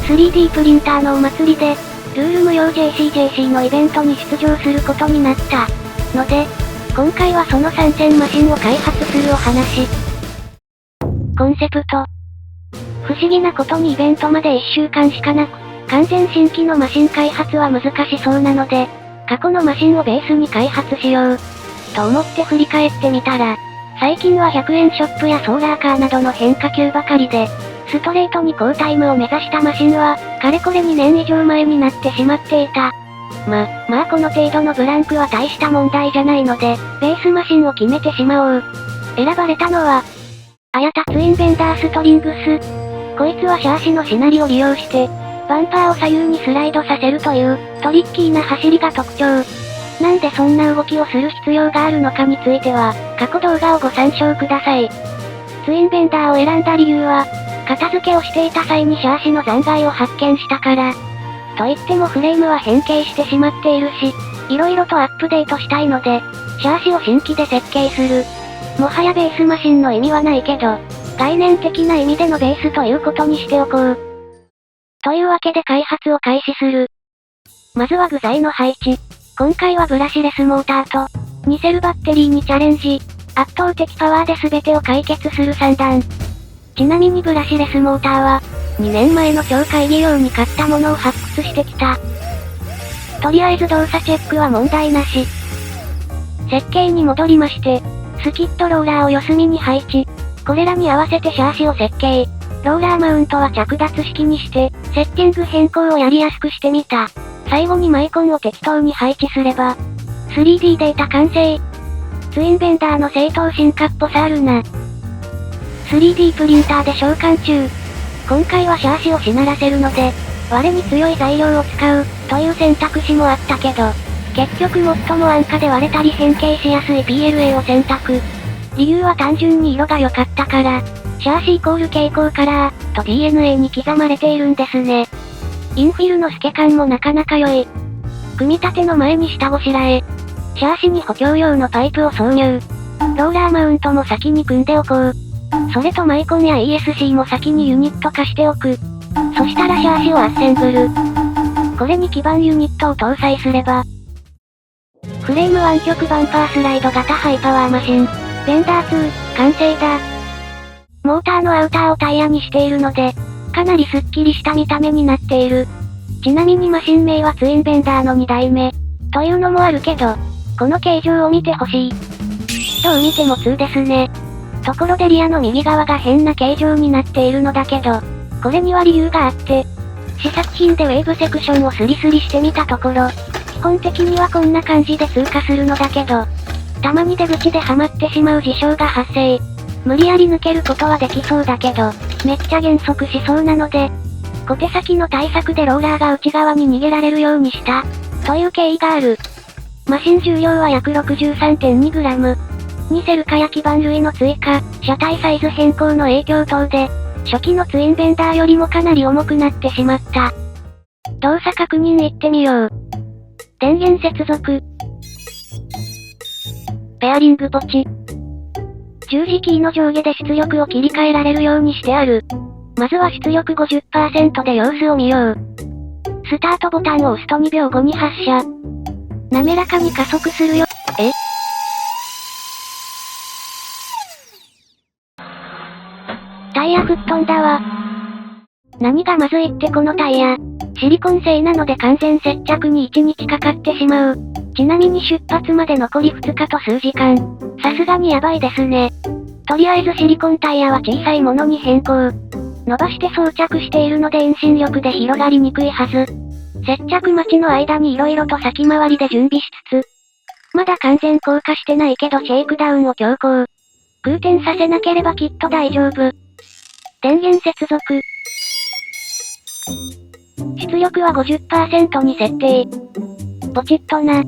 3D プリンターのお祭りで、ルール無用 JCJC のイベントに出場することになったので、今回はその参戦マシンを開発するお話。コンセプト。不思議なことにイベントまで1週間しかなく、完全新規のマシン開発は難しそうなので、過去のマシンをベースに開発しよう。と思って振り返ってみたら、最近は100円ショップやソーラーカーなどの変化球ばかりで、ストレートに高タイムを目指したマシンは、かれこれ2年以上前になってしまっていた。まあこの程度のブランクは大した問題じゃないので、ベースマシンを決めてしまおう。選ばれたのは、アヤタツインベンダーストリングス。こいつはシャーシのしなりを利用して、バンパーを左右にスライドさせるという、トリッキーな走りが特徴。なんでそんな動きをする必要があるのかについては、過去動画をご参照ください。ツインベンダーを選んだ理由は、片付けをしていた際にシャーシの残骸を発見したから。と言ってもフレームは変形してしまっているし、色々とアップデートしたいので、シャーシを新規で設計する。もはやベースマシンの意味はないけど、概念的な意味でのベースということにしておこう。というわけで開発を開始する。まずは具材の配置。今回はブラシレスモーターと、2セルバッテリーにチャレンジ。圧倒的パワーで全てを解決する3段。ちなみにブラシレスモーターは、2年前の超会議用に買ったものを発掘してきた。とりあえず動作チェックは問題なし。設計に戻りまして、スキッドローラーを四隅に配置。これらに合わせてシャーシを設計。ローラーマウントは着脱式にして、セッティング変更をやりやすくしてみた。最後にマイコンを適当に配置すれば、3D データ完成。ツインベンダーの正当進化っぽさあるな。3D プリンターで召喚中。今回はシャーシをしならせるので、割れに強い材料を使う、という選択肢もあったけど、結局最も安価で割れたり変形しやすい PLA を選択。理由は単純に色が良かったから、シャーシイコール蛍光カラー、と DNA に刻まれているんですね。インフィルの透け感もなかなか良い。組み立ての前に下ごしらえ。シャーシに補強用のパイプを挿入。ローラーマウントも先に組んでおこう。それとマイコンや ESC も先にユニット化しておく。そしたらシャーシをアッセンブル。これに基板ユニットを搭載すれば。フレーム湾曲バンパースライド型ハイパワーマシン。ベンダー2、完成だ。モーターのアウターをタイヤにしているので、かなりスッキリした見た目になっている。ちなみにマシン名はツインベンダーの2代目。というのもあるけど、この形状を見てほしい。どう見ても2ですね。ところでリアの右側が変な形状になっているのだけど、これには理由があって、試作品でウェーブセクションをスリスリしてみたところ、基本的にはこんな感じで通過するのだけど、たまに出口ではまってしまう事象が発生。無理やり抜けることはできそうだけど、めっちゃ減速しそうなので、小手先の対策でローラーが内側に逃げられるようにした、という経緯がある。マシン重量は約 63.2g。2セル化や基板類の追加、車体サイズ変更の影響等で、初期のツインベンダーよりもかなり重くなってしまった。動作確認いってみよう。電源接続。ペアリングポチ。十字キーの上下で出力を切り替えられるようにしてある。まずは出力 50% で様子を見よう。スタートボタンを押すと2秒後に発射。滑らかに加速するよ。タイヤ吹っ飛んだわ。何がまずいってこのタイヤ。シリコン製なので完全接着に1日かかってしまう。ちなみに出発まで残り2日と数時間。さすがにやばいですね。とりあえずシリコンタイヤは小さいものに変更。伸ばして装着しているので遠心力で広がりにくいはず。接着待ちの間に色々と先回りで準備しつつ。まだ完全硬化してないけどシェイクダウンを強行。空転させなければきっと大丈夫。電源接続。出力は 50% に設定。ポチッとな。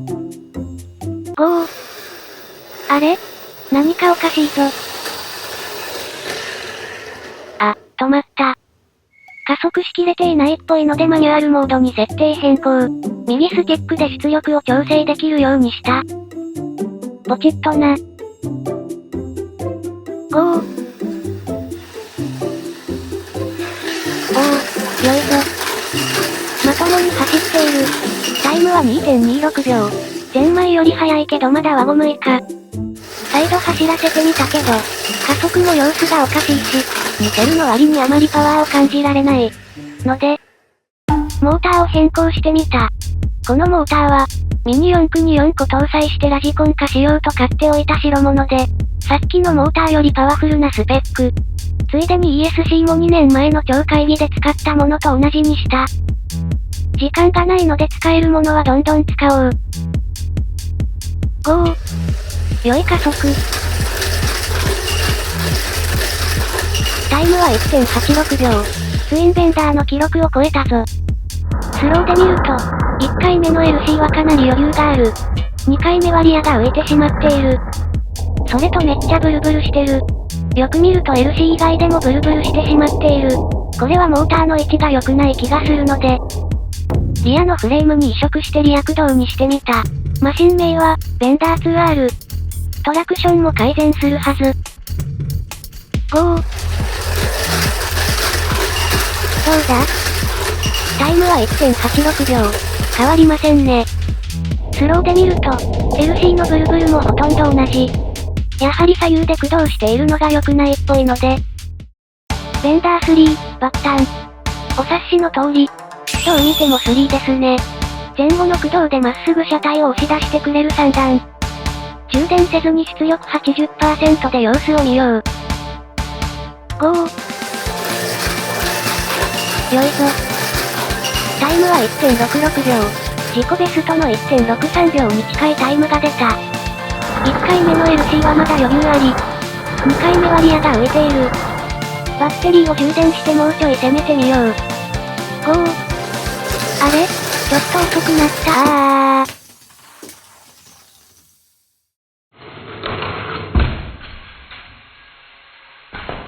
ゴー。あれ？何かおかしいぞ。あ、止まった。加速しきれていないっぽいのでマニュアルモードに設定変更。右スティックで出力を調整できるようにした。ポチッとな。ゴー。おー、良いぞ。まともに走っている。タイムは 2.26 秒。ゼンマイより速いけどまだ輪ゴム以下。再度走らせてみたけど、加速の様子がおかしいし、見てるの割にあまりパワーを感じられない。ので、モーターを変更してみた。このモーターは、ミニ四駆に4個搭載してラジコン化しようと買っておいた代物で、さっきのモーターよりパワフルなスペック。ついでに ESC も2年前の超会議で使ったものと同じにした。時間がないので使えるものはどんどん使おう。ゴー。良い加速。タイムは 1.86 秒。ツインベンダーの記録を超えたぞ。スローで見ると、1回目の LC はかなり余裕がある。2回目はリアが浮いてしまっている。それとめっちゃブルブルしてる。よく見ると LC 以外でもブルブルしてしまっている。これはモーターの位置が良くない気がするので、リアのフレームに移植してリア駆動にしてみた。マシン名は、ベンダー 2R。トラクションも改善するはず。ゴー。どうだ？タイムは 1.86 秒。変わりませんね。スローで見ると、LC のブルブルもほとんど同じ。やはり左右で駆動しているのが良くないっぽいので。ベンダー3、爆誕。お察しの通り。どう見ても3ですね。前後の駆動でまっすぐ車体を押し出してくれる3段。充電せずに出力 80% で様子を見よう。ゴー。よいぞ。タイムは 1.66 秒。自己ベストの 1.63 秒に近いタイムが出た。1回目の LC はまだ余裕あり。2回目はリアが浮いている。バッテリーを充電してもうちょい攻めてみよう。ゴー。あれ？ちょっと遅くなった。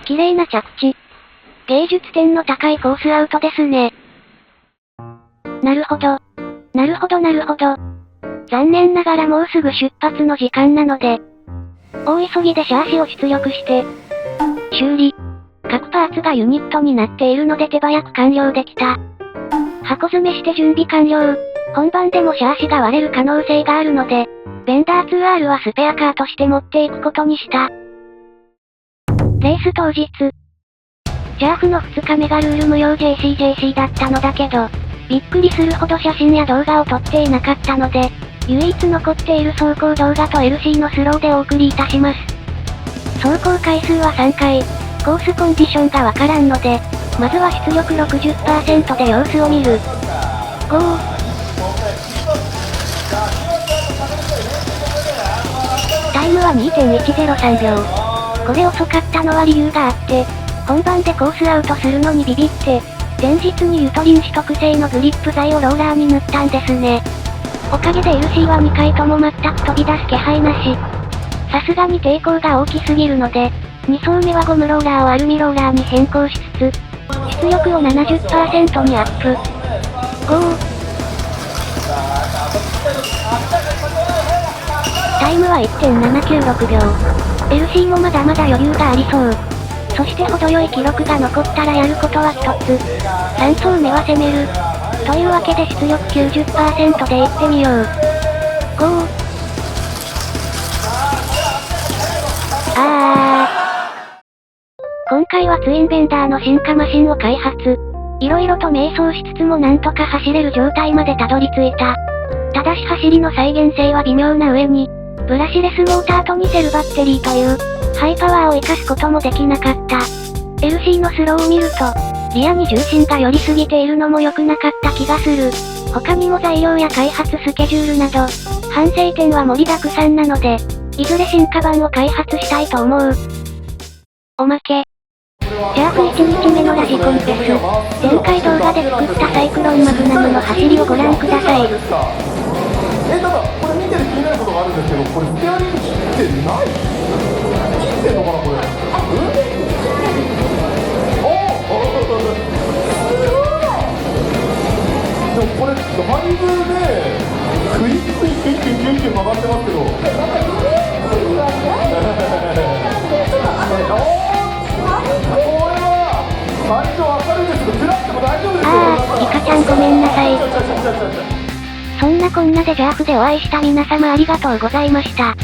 綺麗な着地。芸術点の高いコースアウトですね。なるほど。なるほどなるほど。残念ながらもうすぐ出発の時間なので、大急ぎでシャーシを出力して、修理。各パーツがユニットになっているので手早く完了できた。箱詰めして準備完了。本番でもシャーシが割れる可能性があるので、ベンダー 2R はスペアカーとして持っていくことにした。レース当日。ジャーフの2日目がルール無用 JCJC だったのだけど、びっくりするほど写真や動画を撮っていなかったので、唯一残っている走行動画と LC のスローでお送りいたします。走行回数は3回、コースコンディションがわからんので、まずは出力 60% で様子を見る。ゴー。タイムは 2.103 秒。これ遅かったのは理由があって、本番でコースアウトするのにビビって、前日にユトリン取得製のグリップ材をローラーに塗ったんですね。おかげで LC は2回とも全く飛び出す気配なし。さすがに抵抗が大きすぎるので、2走目はゴムローラーをアルミローラーに変更しつつ、出力を 70% にアップ。ゴー。タイムは 1.796 秒。LC もまだまだ余裕がありそう。そして程よい記録が残ったらやることは一つ。3走目は攻める。というわけで出力 90% でいってみよう。ゴー。今回はツインベンダーの進化マシンを開発。色々と迷走しつつもなんとか走れる状態までたどり着いた。ただし走りの再現性は微妙な上に、ブラシレスモーターと2セルバッテリーという、ハイパワーを活かすこともできなかった。LC のスローを見ると、リアに重心が寄りすぎているのも良くなかった気がする。他にも材料や開発スケジュールなど、反省点は盛りだくさんなので、いずれ進化版を開発したいと思う。おまけ。ジャーフ1日目のラジコンフェス。前回動画で作ったサイクロンマグナムの走りをご覧ください。ただ、これ見てる気になることがあるんですけど、これステアリング切ってない？切ってんのかな、これ。でもこれ、だいぶね、クイックイクイックイクイック曲がってますけど。これは、最初明るいですけど、暗くても大丈夫ですよ。イカちちゃんごめんなさい。ちょそんなこんなでジャーフでお会いした皆様ありがとうございました。